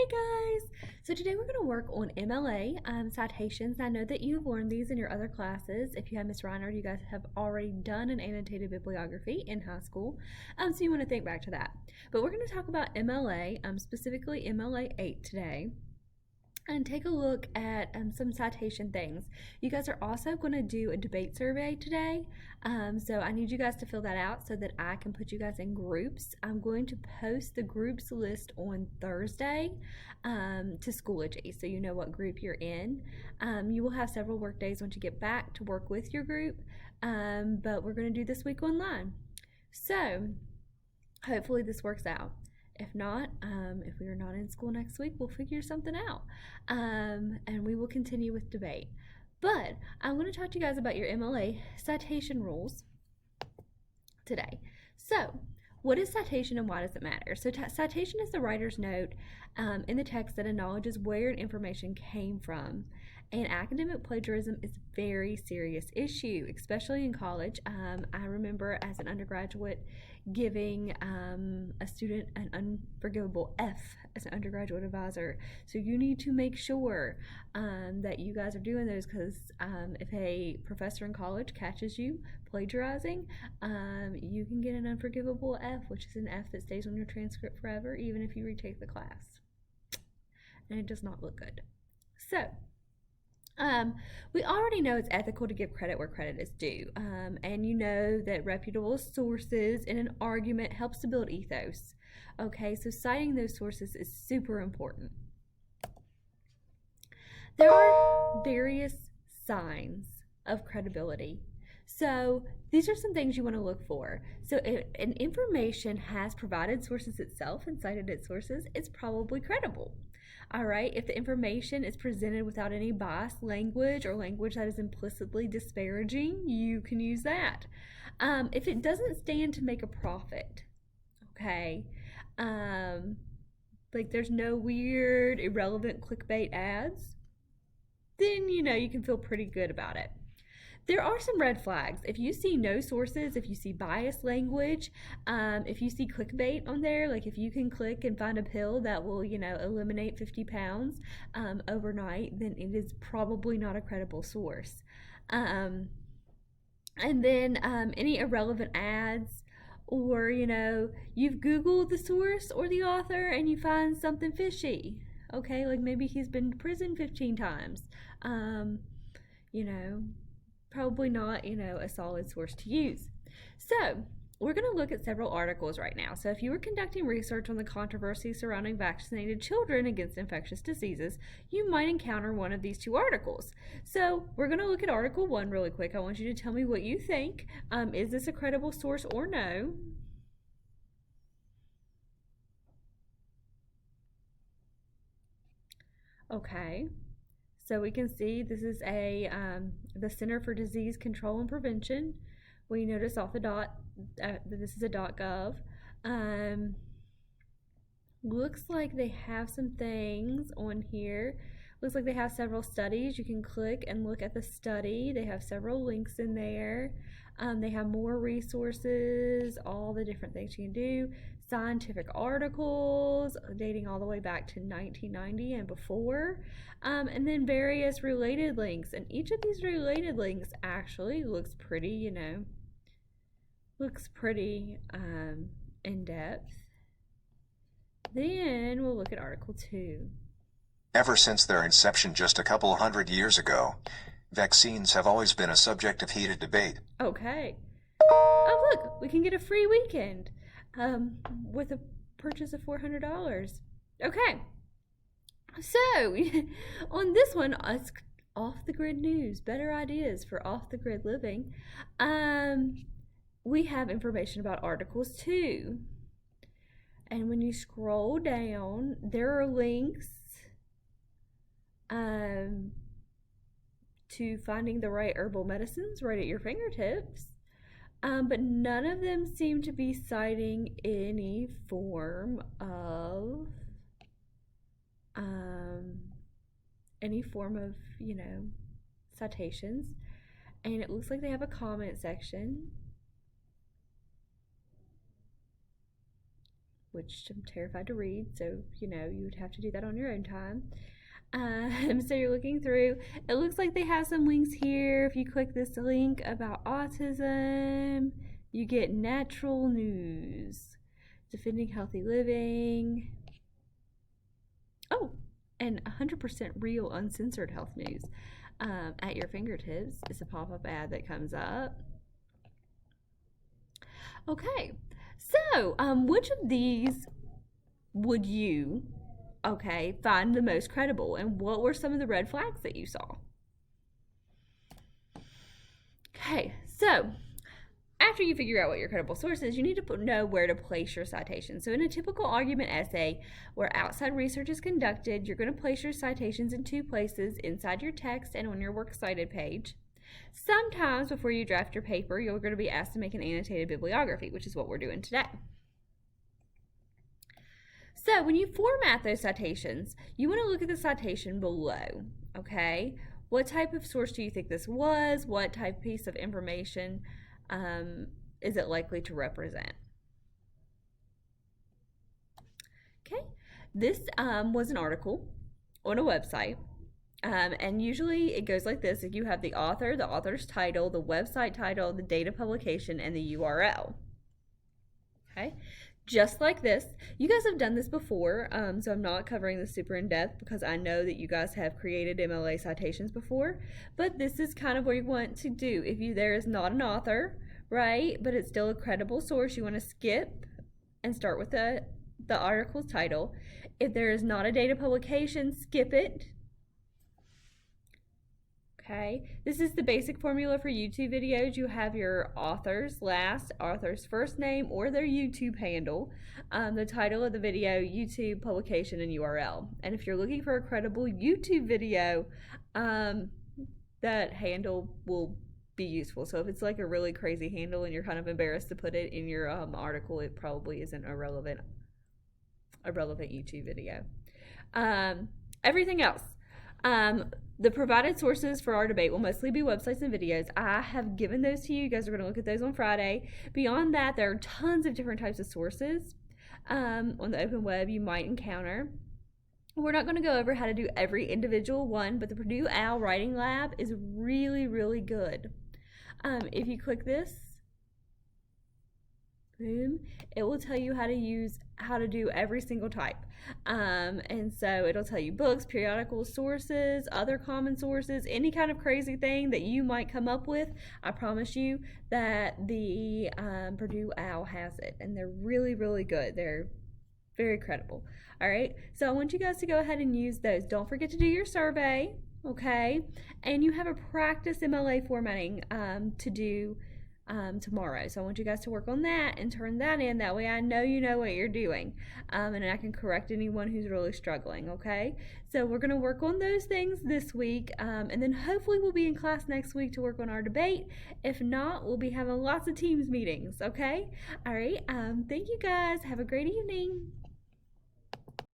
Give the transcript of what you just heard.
Hey guys! So today we're going to work on MLA citations. I know that you've learned these in your other classes. If you have Miss Reiner, you guys have already done an annotated bibliography in high school, so you want to think back to that. But we're going to talk about MLA, specifically MLA 8 today, and take a look at some citation things. You guys are also going to do a debate survey today, so I need you guys to fill that out so that I can put you guys in groups. I'm going to post the groups list on Thursday to Schoology, so you know what group you're in. You will have several work days once you get back to work with your group, but we're going to do this week online. So hopefully this works out. If not, if we are not in school next week, we'll figure something out, and we will continue with debate. But I'm going to talk to you guys about your MLA citation rules today. So, what is citation and why does it matter? So, citation is the writer's note in the text that acknowledges where information came from. And academic plagiarism is a very serious issue, especially in college. I remember as an undergraduate giving a student an unforgivable F as an undergraduate advisor. So you need to make sure that you guys are doing those, because if a professor in college catches you plagiarizing, you can get an unforgivable F, which is an F that stays on your transcript forever, even if you retake the class. And it does not look good. So, we already know it's ethical to give credit where credit is due, and you know that reputable sources in an argument helps to build ethos. Okay, so citing those sources is super important. There are various signs of credibility. So these are some things you want to look for. So if an information has provided sources itself and cited its sources, it's probably credible. All right, if the information is presented without any biased language or language that is implicitly disparaging, you can use that. If it doesn't stand to make a profit, okay, like there's no weird, irrelevant clickbait ads, then you can feel pretty good about it. There are some red flags. If you see no sources, if you see biased language, if you see clickbait on there, like if you can click and find a pill that will, eliminate 50 pounds overnight, then it is probably not a credible source. And then any irrelevant ads, or, you've Googled the source or the author and you find something fishy. Okay, like maybe he's been to prison 15 times. Probably not, a solid source to use. So, we're going to look at several articles right now. So, if you were conducting research on the controversy surrounding vaccinated children against infectious diseases, you might encounter one of these two articles. So, we're going to look at Article 1 really quick. I want you to tell me what you think. Is this a credible source or no? Okay. So we can see this is the Center for Disease Control and Prevention. We notice off the dot that this is a .gov. Looks like they have some things on here. Looks like they have several studies. You can click and look at the study. They have several links in there. They have more resources, all the different things you can do. Scientific articles dating all the way back to 1990 and before, and then various related links. And each of these related links actually looks pretty, in depth. Then we'll look at Article 2. Ever since their inception just a couple hundred years ago, vaccines have always been a subject of heated debate. Okay. Oh, look, we can get a free weekend with a purchase of $400. Okay. So, on this one, off the grid news, better ideas for off the grid living. We have information about Articles 2. And when you scroll down, there are links to finding the right herbal medicines right at your fingertips. But none of them seem to be citing any form of citations. And it looks like they have a comment section. which I'm terrified to read, so you would have to do that on your own time. So you're looking through. It looks like they have some links here. If you click this link about autism, you get natural news, defending healthy living. Oh, and 100% real, uncensored health news at your fingertips. It's a pop-up ad that comes up. Okay, so which of these would you find the most credible, and what were some of the red flags that you saw? Okay, so after you figure out what your credible source is, you need to know where to place your citations. So in a typical argument essay where outside research is conducted, you're going to place your citations in two places, inside your text and on your works cited page. Sometimes before you draft your paper, you're going to be asked to make an annotated bibliography, which is what we're doing today. So when you format those citations, you want to look at the citation below, okay? What type of source do you think this was? What type of piece of information is it likely to represent? Okay, this was an article on a website. And usually it goes like this. If you have the author, the author's title, the website title, the date of publication, and the URL. Okay, just like this. You guys have done this before, so I'm not covering this super in depth because I know that you guys have created MLA citations before, but this is kind of what you want to do. If there is not an author, right, but it's still a credible source, you want to skip and start with the article's title. If there is not a date of publication, skip it. Okay, this is the basic formula for YouTube videos. You have your author's last, author's first name, or their YouTube handle, the title of the video, YouTube, publication, and URL. And if you're looking for a credible YouTube video, that handle will be useful. So if it's like a really crazy handle and you're kind of embarrassed to put it in your article, it probably isn't a relevant YouTube video. Everything else. The provided sources for our debate will mostly be websites and videos. I have given those to you. You guys are going to look at those on Friday. Beyond that, there are tons of different types of sources on the open web you might encounter. We're not going to go over how to do every individual one, but the Purdue OWL Writing Lab is really, really good. If you click this, boom, it will tell you how to do every single type. And so it'll tell you books, periodicals, sources, other common sources, any kind of crazy thing that you might come up with. I promise you that the Purdue OWL has it, and they're really, really good. They're very credible. All right, so I want you guys to go ahead and use those. Don't forget to do your survey, okay? And you have a practice MLA formatting to do tomorrow. So I want you guys to work on that and turn that in. That way I know you know what you're doing. And I can correct anyone who's really struggling, okay? So we're going to work on those things this week. And then hopefully we'll be in class next week to work on our debate. If not, we'll be having lots of Teams meetings, okay? All right. Thank you guys. Have a great evening.